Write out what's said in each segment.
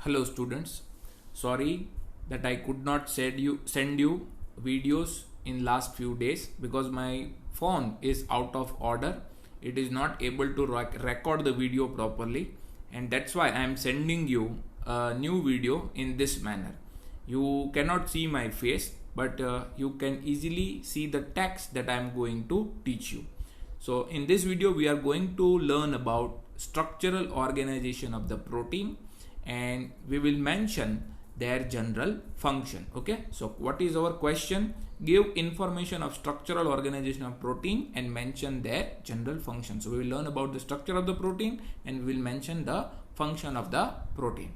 Hello students, sorry that I could not send you videos in last few days because my phone is out of order. It is not able to record the video properly, and that's why I am sending you a new video in this manner. You cannot see my face, but you can easily see the text that I am going to teach you. So in this video we are going to learn about structural organization of the protein, and we will mention their general function. Okay, so what is our question? Give information of structural organization of protein and mention their general function. So we will learn about the structure of the protein and we will mention the function of the protein.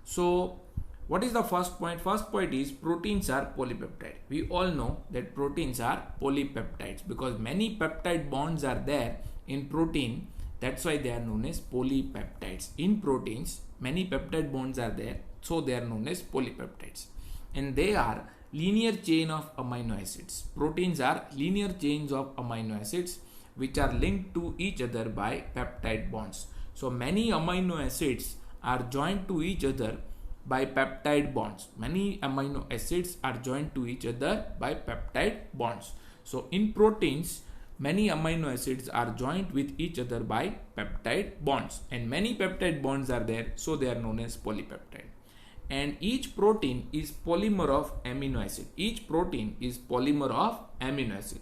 So what is the first point? First point is proteins are polypeptide. We all know that proteins are polypeptides because many peptide bonds are there in protein. That's why they are known as polypeptides. In proteins, many peptide bonds are there, so they are known as polypeptides. And they are linear chain of amino acids. Proteins are linear chains of amino acids which are linked to each other by peptide bonds. So many amino acids are joined to each other by peptide bonds. Many amino acids are joined to each other by peptide bonds. So in proteins, many amino acids are joined with each other by peptide bonds, and many peptide bonds are there, so they are known as polypeptide. And each protein is polymer of amino acid. Each protein is polymer of amino acid.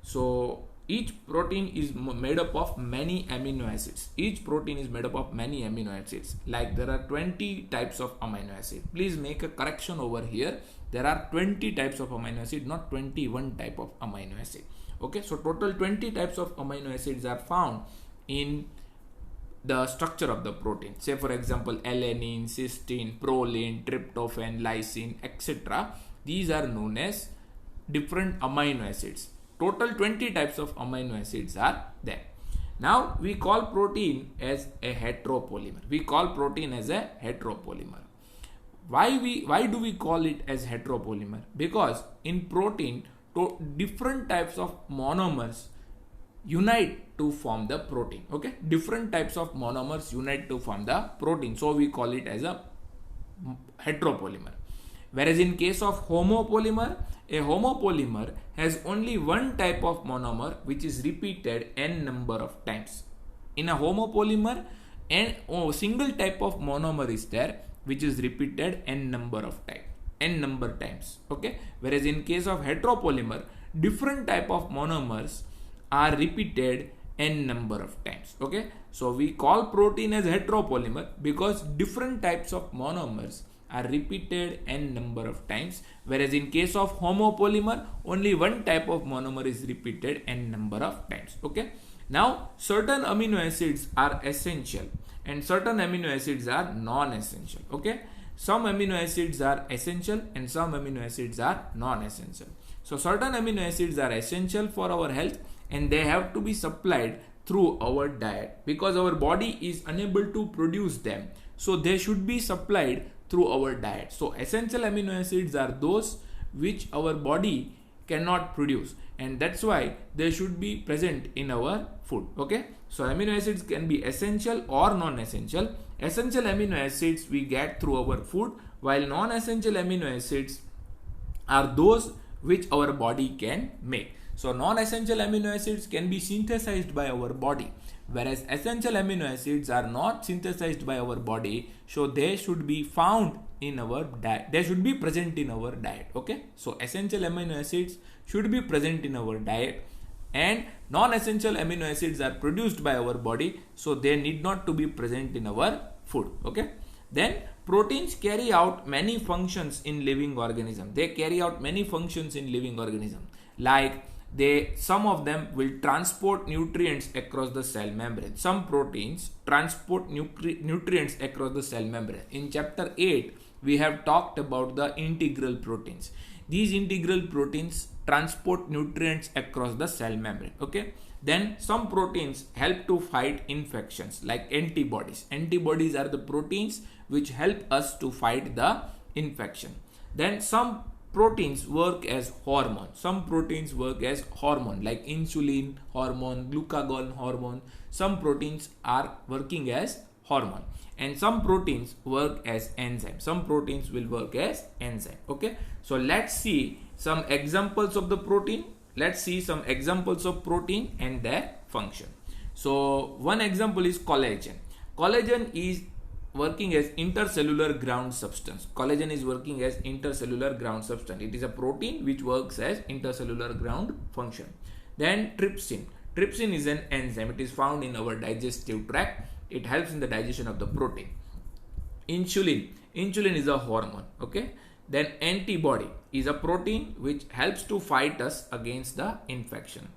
So each protein is made up of many amino acids. Each protein is made up of many amino acids. Like there are 20 types of amino acid. Please make a correction over here. There are 20 types of amino acid, not 21 type of amino acid. Okay, so total 20 types of amino acids are found in the structure of the protein. Say for example, alanine, cysteine, proline, tryptophan, lysine, etc. These are known as different amino acids. Total 20 types of amino acids are there. Now we call protein as a heteropolymer. We call protein as a heteropolymer. Why do we call it as heteropolymer? Because in protein, different types of monomers unite to form the protein. Okay, different types of monomers unite to form the protein, so we call it as a heteropolymer. Whereas in case of homopolymer, a homopolymer has only one type of monomer which is repeated n number of times. In a homopolymer, a single type of monomer is there which is repeated n number times. Okay, whereas in case of heteropolymer, different type of monomers are repeated n number of times. Okay, so we call protein as heteropolymer because different types of monomers are repeated n number of times, whereas in case of homopolymer, only one type of monomer is repeated n number of times. Okay, now certain amino acids are essential and certain amino acids are non-essential. Okay, some amino acids are essential and some amino acids are non-essential. So certain amino acids are essential for our health and they have to be supplied through our diet because our body is unable to produce them. So they should be supplied through our diet. So essential amino acids are those which our body cannot produce, and that's why they should be present in our food. Okay, so amino acids can be essential or non-essential. Essential amino acids we get through our food, while non-essential amino acids are those which our body can make. So non-essential amino acids can be synthesized by our body, whereas essential amino acids are not synthesized by our body, so they should be found in our diet. They should be present in our diet. Okay, so essential amino acids should be present in our diet, and non-essential amino acids are produced by our body, so they need not to be present in our food. Okay, then proteins carry out many functions in living organism. They carry out many functions in living organism, like some of them will transport nutrients across the cell membrane. Some proteins transport nutrients across the cell membrane. In chapter 8 we have talked about the integral proteins. These integral proteins transport nutrients across the cell membrane. Okay, then some proteins help to fight infections, like antibodies. Antibodies are the proteins which help us to fight the infection. Then some proteins work as hormone. Some proteins work as hormone, like insulin hormone, glucagon hormone. Some proteins are working as hormone, and some proteins work as enzyme. Some proteins will work as enzyme. Okay, so let's see some examples of the protein. Let's see some examples of protein and their function. So one example is collagen. Collagen is working as intercellular ground substance. Collagen is working as intercellular ground substance. It is a protein which works as intercellular ground function. Then trypsin. Trypsin is an enzyme. It is found in our digestive tract. It helps in the digestion of the protein. Insulin. Insulin is a hormone. Okay. Then antibody is a protein which helps to fight us against the infection.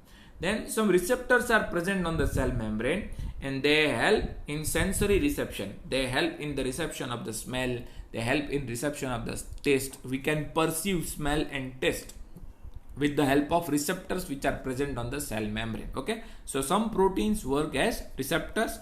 Then some receptors are present on the cell membrane and they help in sensory reception. They help in the reception of the smell. They help in reception of the taste. We can perceive smell and taste with the help of receptors which are present on the cell membrane. Okay. So some proteins work as receptors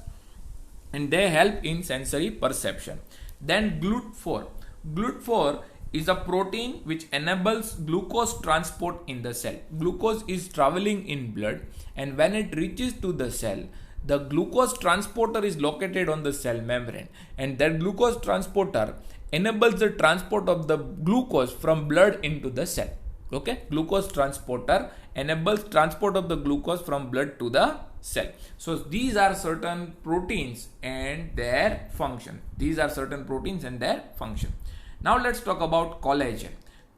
and they help in sensory perception. Then GLUT4. GLUT4 is a protein which enables glucose transport in the cell. Glucose is traveling in blood, and when it reaches to the cell, the glucose transporter is located on the cell membrane, and that glucose transporter enables the transport of the glucose from blood into the cell. Okay, glucose transporter enables transport of the glucose from blood to the cell. So these are certain proteins and their function. These are certain proteins and their function. Now let's talk about collagen.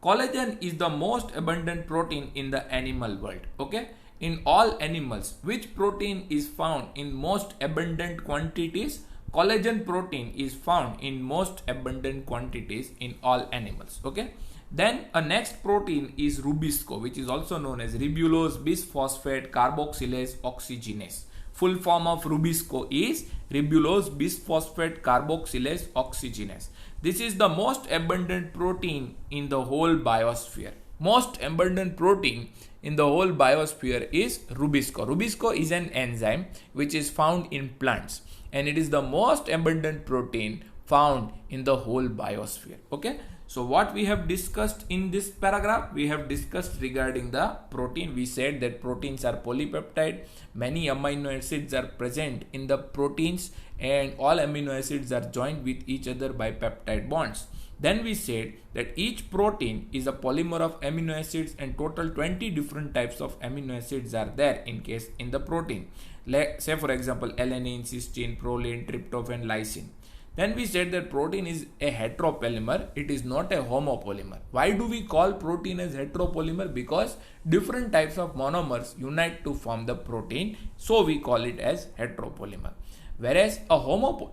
Collagen is the most abundant protein in the animal world. Okay, in all animals, which protein is found in most abundant quantities? Collagen protein is found in most abundant quantities in all animals. Okay. Then a next protein is rubisco, which is also known as ribulose bisphosphate carboxylase oxygenase. Full form of rubisco is ribulose bisphosphate carboxylase oxygenase. This is the most abundant protein in the whole biosphere. Most abundant protein in the whole biosphere is rubisco. Rubisco is an enzyme which is found in plants, and it is the most abundant protein found in the whole biosphere. Okay. So what we have discussed in this paragraph, we have discussed regarding the protein. We said that proteins are polypeptide. Many amino acids are present in the proteins, and all amino acids are joined with each other by peptide bonds. Then we said that each protein is a polymer of amino acids, and total 20 different types of amino acids are there in the protein. Say for example, alanine, cysteine, proline, tryptophan, lysine. Then we said that protein is a heteropolymer. It is not a homopolymer. Why do we call protein as heteropolymer? Because different types of monomers unite to form the protein. So we call it as heteropolymer. Whereas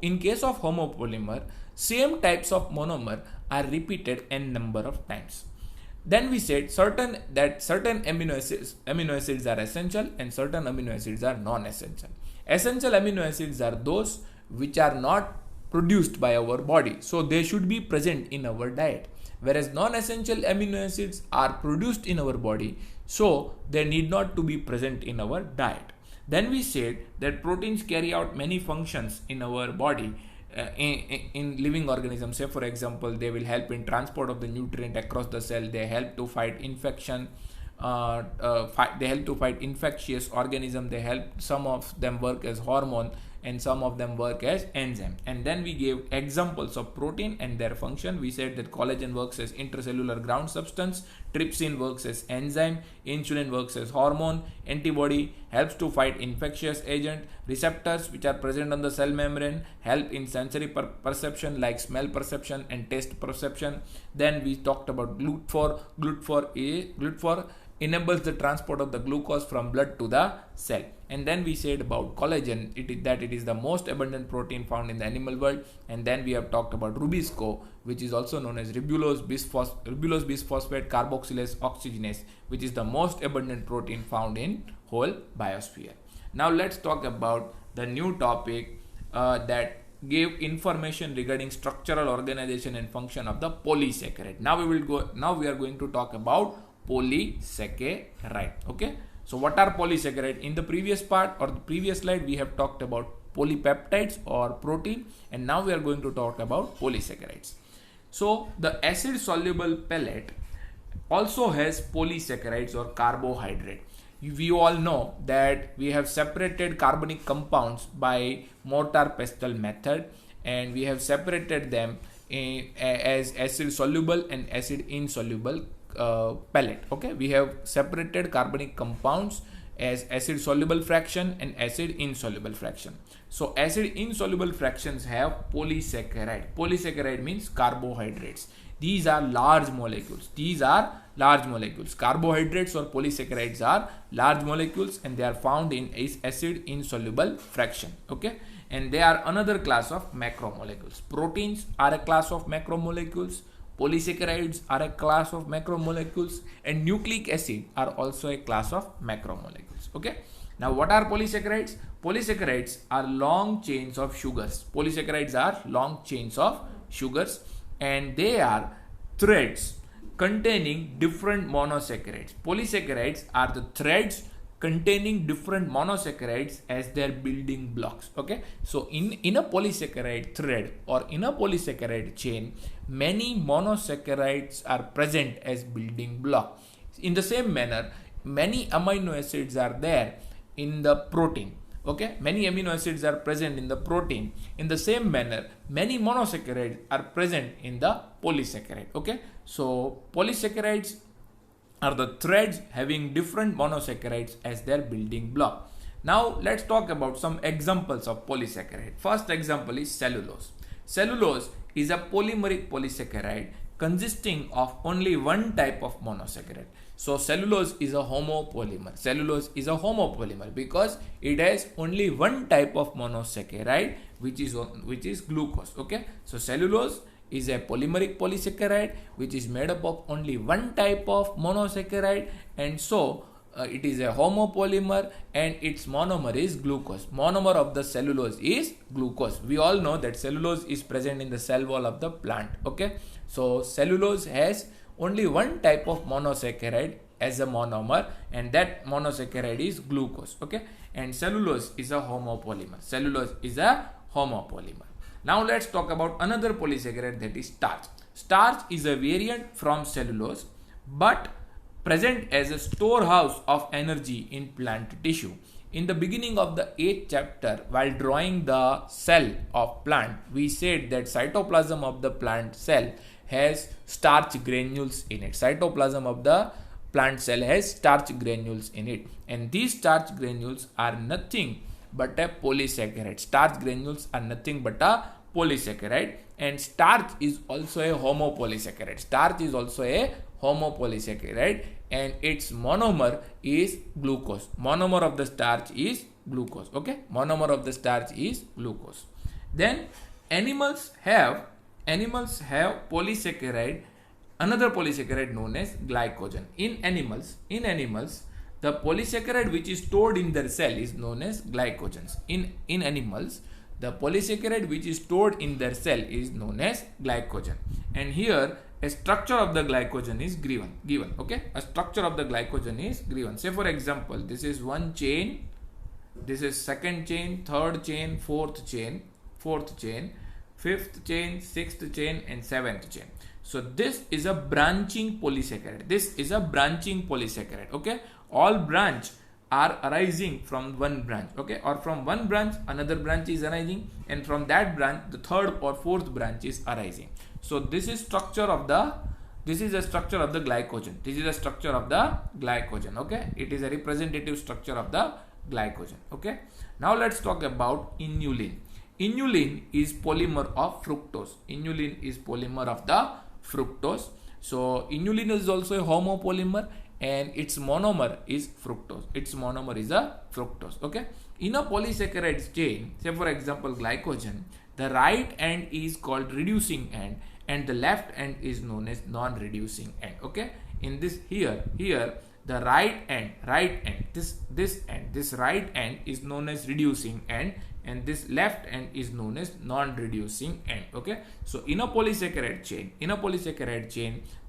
in case of homopolymer, same types of monomer are repeated n number of times. Then we said certain amino acids are essential and certain amino acids are non-essential. Essential amino acids are those which are not produced by our body, so they should be present in our diet, whereas non-essential amino acids are produced in our body, so they need not to be present in our diet. Then we said that proteins carry out many functions in our body in living organisms. Say for example, they will help in transport of the nutrient across the cell. They help to fight infection. They help to fight infectious organism. Some of them work as hormone and some of them work as enzyme. And then we gave examples of protein and their function. We said that collagen works as intercellular ground substance, trypsin works as enzyme, insulin works as hormone, antibody helps to fight infectious agent, receptors which are present on the cell membrane help in sensory perception like smell perception and taste perception. Then we talked about GLUT4. GLUT4 enables the transport of the glucose from blood to the cell. And then we said about collagen, it is the most abundant protein found in the animal world. And then we have talked about rubisco, which is also known as ribulose bisphosphate carboxylase oxygenase, which is the most abundant protein found in whole biosphere. Now let's talk about the new topic that gave information regarding structural organization and function of the polysaccharide. Now we are going to talk about polysaccharide. Okay, so what are polysaccharide? In the previous part or the previous slide, we have talked about polypeptides or protein, and now we are going to talk about polysaccharides. So the acid soluble pellet also has polysaccharides or carbohydrate. we all know that we have separated carbonic compounds by mortar pestle method, and we have separated them as acid soluble and acid insoluble pellet. Okay, we have separated carbonic compounds as acid soluble fraction and acid insoluble fraction. So acid insoluble fractions have polysaccharide. Polysaccharide means carbohydrates. These are large molecules. Carbohydrates or polysaccharides are large molecules, and they are found in acid insoluble fraction. Okay, and they are another class of macromolecules. Proteins are a class of macromolecules. Polysaccharides are a class of macromolecules, and nucleic acid are also a class of macromolecules. Okay, now what are polysaccharides? Polysaccharides are long chains of sugars. And they are threads containing different monosaccharides. Polysaccharides are the threads containing different monosaccharides as their building blocks. Okay, so in a polysaccharide thread or in a polysaccharide chain, many monosaccharides are present as building block. In the same manner, many amino acids are there in the protein. Okay, many amino acids are present in the protein. In the same manner, many monosaccharides are present in the polysaccharide. Okay, so polysaccharides are the threads having different monosaccharides as their building block. Now let's talk about some examples of polysaccharide. First example is cellulose. Cellulose is a polymeric polysaccharide consisting of only one type of monosaccharide. So cellulose is a homopolymer. Because it has only one type of monosaccharide, which is glucose. Okay, so cellulose is a polymeric polysaccharide which is made up of only one type of monosaccharide, and so it is a homopolymer, and its monomer is glucose. Monomer of the cellulose is glucose. We all know that cellulose is present in the cell wall of the plant. Okay, so cellulose has only one type of monosaccharide as a monomer, and that monosaccharide is glucose. Okay, and cellulose is a homopolymer. Now let's talk about another polysaccharide, that is starch. Starch is a variant from cellulose but present as a storehouse of energy in plant tissue. In the beginning of the 8th chapter, while drawing the cell of plant, we said that cytoplasm of the plant cell has starch granules in it. And these starch granules are nothing but a polysaccharide. And starch is also a homopolysaccharide. And its monomer is glucose. Monomer of the starch is glucose. Okay, Then animals have polysaccharide, another polysaccharide known as glycogen. In animals, the polysaccharide which is stored in their cell is known as glycogens. In animals, the polysaccharide which is stored in their cell is known as glycogen. And here a structure of the glycogen is given. Okay, a structure of the glycogen is given. Say for example, this is one chain, this is second chain, third chain, fourth chain, fifth chain, sixth chain, and seventh chain. So this is a branching polysaccharide. Okay, all branch are arising from one branch. Okay, or from one branch another branch is arising, and from that branch the third or fourth branch is arising. So this is a structure of the glycogen. Okay, it is a representative structure of the glycogen. Okay, now let's talk about inulin. Inulin is polymer of fructose. So inulin is also a homopolymer, and its monomer is fructose. Okay, in a polysaccharide chain, say for example glycogen, the right end is called reducing end and the left end is known as non-reducing end. Okay, in this here the right end, this right end is known as reducing end, and this left end is known as non-reducing end. Okay, so in a polysaccharide chain,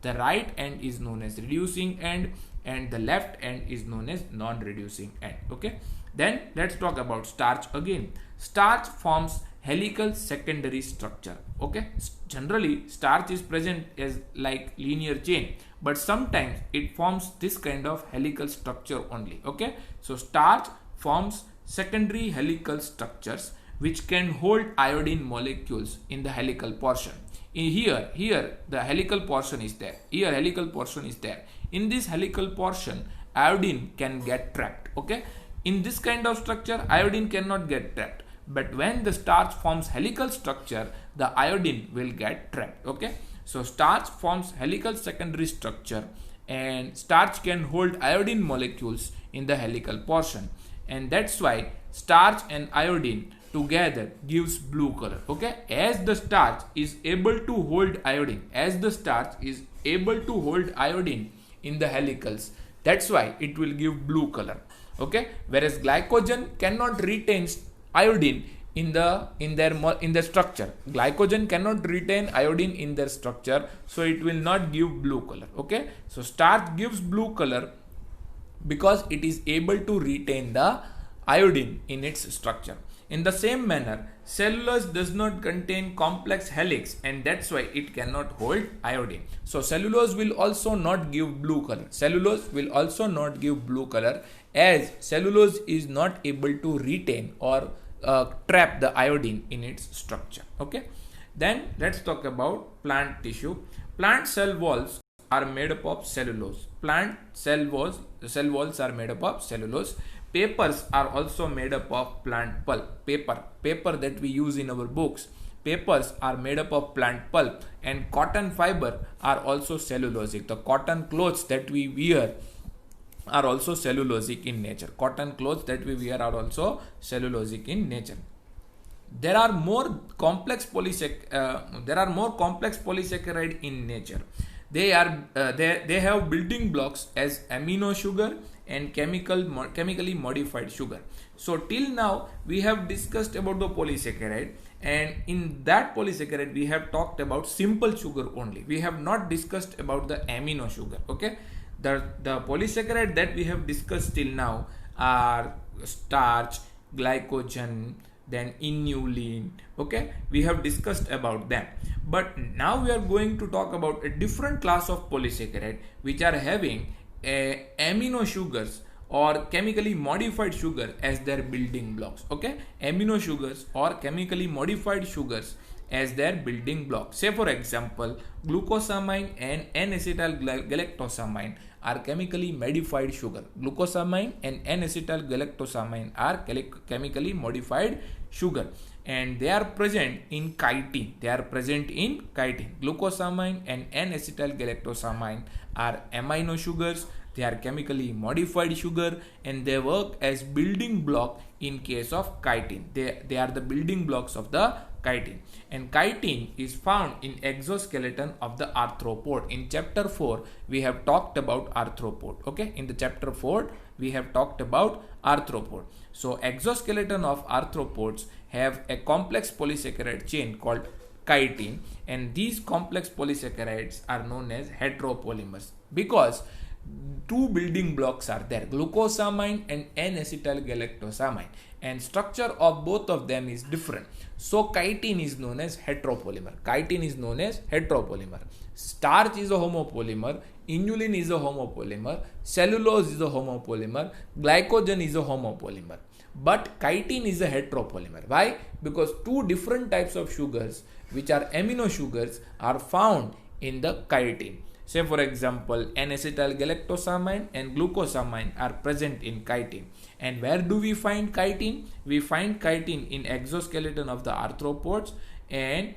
the right end is known as reducing end and the left end is known as non-reducing end. Okay, then let's talk about starch again. Starch forms helical secondary structure. Okay, generally starch is present as like linear chain, but sometimes it forms this kind of helical structure only. Okay, so starch forms secondary helical structures which can hold iodine molecules in the helical portion. Here the helical portion is there. Here helical portion is there. In this helical portion, iodine can get trapped. Okay, in this kind of structure, iodine cannot get trapped. But when the starch forms helical structure, the iodine will get trapped. Okay, so starch forms helical secondary structure, and starch can hold iodine molecules in the helical portion, and that's why starch and iodine together gives blue color. Okay, as the starch is able to hold iodine, in the helicals, that's why it will give blue color. Okay, whereas glycogen cannot retain iodine in the structure. Glycogen cannot retain iodine in their structure, so it will not give blue color. Okay, so starch gives blue color because it is able to retain the iodine in its structure. In the same manner, cellulose does not contain complex helix, and that's why it cannot hold iodine. So cellulose will also not give blue color. As cellulose is not able to retain or trap the iodine in its structure. Okay, then let's talk about plant tissue. Plant cell walls are made up of cellulose. Cell walls are made up of cellulose. Papers are also made up of plant pulp. Paper that we use in our books, papers are made up of plant pulp, and cotton fiber are also cellulosic. The cotton clothes that we wear are also cellulosic in nature. There are more complex polysaccharide in nature. They have building blocks as amino sugar and chemically modified sugar. So till now we have discussed about the polysaccharide, and in that polysaccharide we have talked about simple sugar only. We have not discussed about the amino sugar. Okay, the polysaccharide that we have discussed till now are starch, glycogen, then inulin. Okay, we have discussed about them, but now we are going to talk about a different class of polysaccharide which are having amino sugars or chemically modified sugar as their building blocks. Okay, amino sugars or chemically modified sugars as their building blocks. Say for example, glucosamine and N-acetyl-galactosamine are chemically modified sugar. Glucosamine and N-acetyl-galactosamine are chemically modified sugar, and they are present in chitin. Glucosamine and N-acetyl-galactosamine are amino sugars. They are chemically modified sugar, and they work as building block in case of chitin. They are the building blocks of the chitin, and chitin is found in exoskeleton of the arthropod. In chapter 4 we have talked about arthropod. Okay, in the chapter 4 we have talked about arthropod. So exoskeleton of arthropods have a complex polysaccharide chain called chitin, and these complex polysaccharides are known as heteropolymers because two building blocks are there, glucosamine and N-acetyl-galactosamine, and structure of both of them is different. So chitin is known as heteropolymer. Starch is a homopolymer, inulin is a homopolymer, cellulose is a homopolymer, glycogen is a homopolymer. But chitin is a heteropolymer. Why? Because two different types of sugars, which are amino sugars, are found in the chitin. Say for example, N-acetyl-galactosamine and glucosamine are present in chitin. And where do we find chitin? We find chitin in exoskeleton of the arthropods, and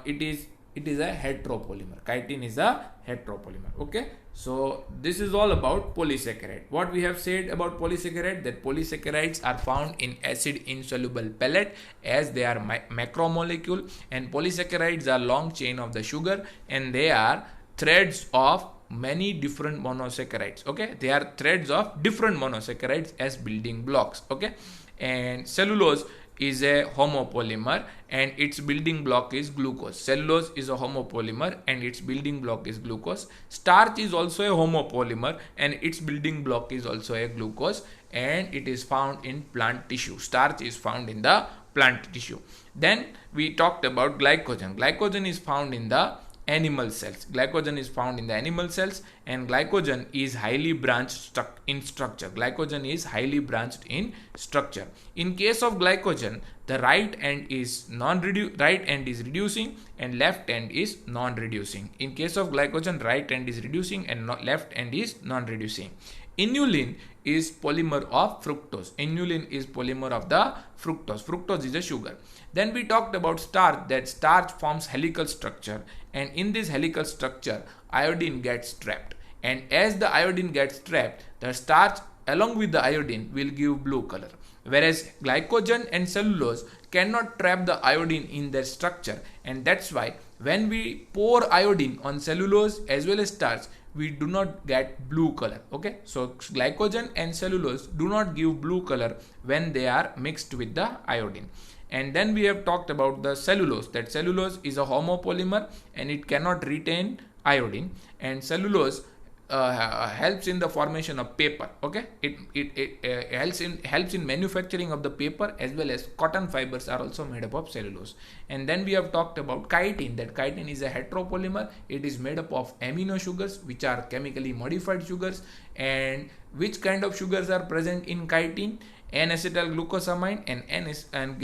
it is a heteropolymer. Chitin is a heteropolymer. Okay, so this is all about polysaccharide. What we have said about polysaccharide, that polysaccharides are found in acid insoluble pellet as they are macromolecule, and polysaccharides are long chain of the sugar, and they are threads of many different monosaccharides. Okay, they are threads of different monosaccharides as building blocks. Okay, and cellulose is a homopolymer and its building block is glucose. Cellulose is a homopolymer and its building block is glucose. Starch is also a homopolymer and its building block is also a glucose, and it is found in plant tissue. Starch is found in the plant tissue. Then we talked about glycogen. Glycogen is found in the animal cells. Glycogen is found in the animal cells, and glycogen is highly branched in structure. Glycogen is highly branched in structure. In case of glycogen, the right end is reducing and left end is non-reducing. In case of glycogen, right end is reducing and left end is non-reducing. Inulin is polymer of fructose. Inulin is polymer of the fructose. Fructose is a sugar. Then we talked about starch, that starch forms helical structure, and in this helical structure iodine gets trapped, and as the iodine gets trapped, the starch along with the iodine will give blue color, whereas glycogen and cellulose cannot trap the iodine in their structure, and that's why when we pour iodine on cellulose as well as starch, we do not get blue color. Okay, so glycogen and cellulose do not give blue color when they are mixed with the iodine. And then we have talked about the cellulose, that cellulose is a homopolymer and it cannot retain iodine, and cellulose helps in the formation of paper. Okay, it helps in manufacturing of the paper, as well as cotton fibers are also made up of cellulose. And then we have talked about chitin, that chitin is a heteropolymer. It is made up of amino sugars, which are chemically modified sugars. And which kind of sugars are present in chitin? N-acetyl glucosamine and N-acetyl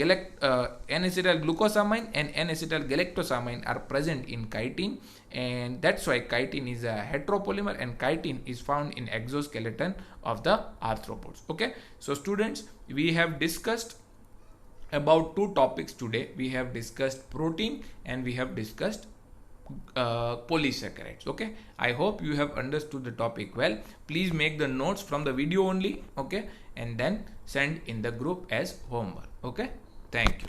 glucosamine and N-acetyl galactosamine are present in chitin, and that's why chitin is a heteropolymer, and chitin is found in exoskeleton of the arthropods. Okay, so students, we have discussed about two topics today. We have discussed protein and we have discussed polysaccharides. Okay, I hope you have understood the topic well. Please make the notes from the video only, okay, and then send in the group as homework. Okay, thank you.